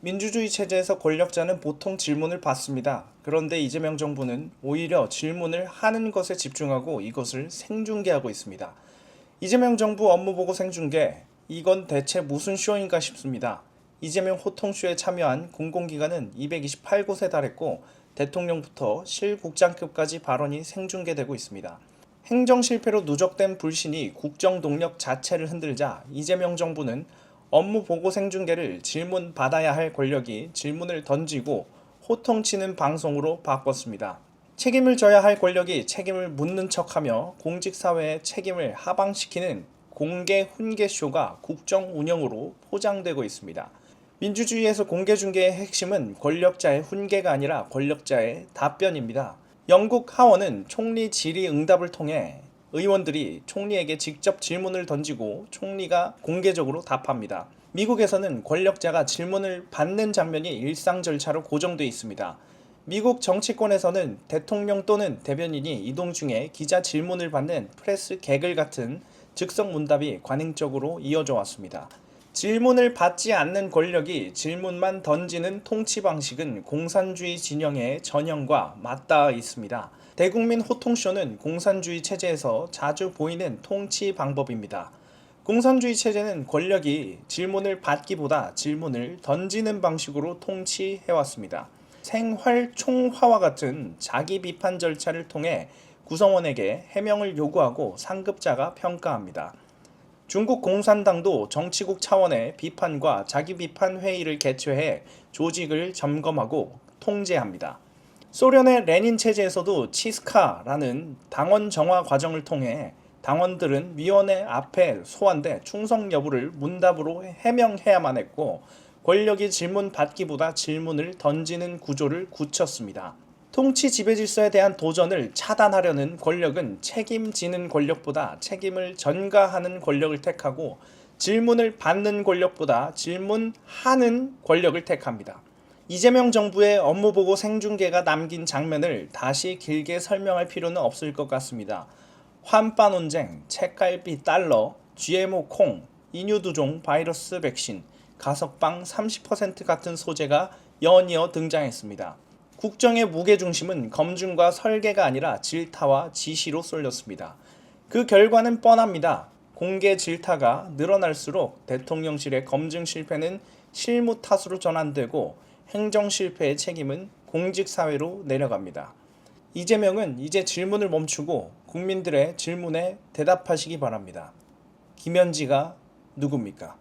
민주주의 체제에서 권력자는 보통 질문을 받습니다. 그런데 이재명 정부는 오히려 질문을 하는 것에 집중하고 이것을 생중계하고 있습니다. 이재명 정부 업무보고 생중계, 이건 대체 무슨 쇼인가 싶습니다. 이재명 호통쇼에 참여한 공공기관은 228곳에 달했고 대통령부터 실국장급까지 발언이 생중계되고 있습니다. 행정 실패로 누적된 불신이 국정 동력 자체를 흔들자 이재명 정부는 업무 보고 생중계를 질문 받아야 할 권력이 질문을 던지고 호통치는 방송으로 바꿨습니다. 책임을 져야 할 권력이 책임을 묻는 척하며 공직사회의 책임을 하방시키는 공개 훈계쇼가 국정 운영으로 포장되고 있습니다. 민주주의에서 공개 중계의 핵심은 권력자의 훈계가 아니라 권력자의 답변입니다. 영국 하원은 총리 질의응답을 통해 의원들이 총리에게 직접 질문을 던지고 총리가 공개적으로 답합니다. 미국에서는 권력자가 질문을 받는 장면이 일상 절차로 고정되어 있습니다. 미국 정치권에서는 대통령 또는 대변인이 이동 중에 기자 질문을 받는 프레스 개글 같은 즉석 문답이 관행적으로 이어져 왔습니다. 질문을 받지 않는 권력이 질문만 던지는 통치 방식은 공산주의 진영의 전형과 맞닿아 있습니다. 대국민 호통쇼는 공산주의 체제에서 자주 보이는 통치 방법입니다. 공산주의 체제는 권력이 질문을 받기보다 질문을 던지는 방식으로 통치해왔습니다. 생활 총화와 같은 자기 비판 절차를 통해 구성원에게 해명을 요구하고 상급자가 평가합니다. 중국 공산당도 정치국 차원의 비판과 자기 비판 회의를 개최해 조직을 점검하고 통제합니다. 소련의 레닌 체제에서도 치스카라는 당원 정화 과정을 통해 당원들은 위원회 앞에 소환돼 충성 여부를 문답으로 해명해야만 했고 권력이 질문 받기보다 질문을 던지는 구조를 굳혔습니다. 통치 지배질서에 대한 도전을 차단하려는 권력은 책임지는 권력보다 책임을 전가하는 권력을 택하고 질문을 받는 권력보다 질문하는 권력을 택합니다. 이재명 정부의 업무보고 생중계가 남긴 장면을 다시 길게 설명할 필요는 없을 것 같습니다. 환빠 논쟁, 책갈비 달러, GMO 콩, 인유두종 바이러스 백신, 가석방 30% 같은 소재가 연이어 등장했습니다. 국정의 무게중심은 검증과 설계가 아니라 질타와 지시로 쏠렸습니다. 그 결과는 뻔합니다. 공개 질타가 늘어날수록 대통령실의 검증 실패는 실무 탓으로 전환되고 행정 실패의 책임은 공직사회로 내려갑니다. 이재명은 이제 질문을 멈추고 국민들의 질문에 대답하시기 바랍니다. 김현지가 누굽니까?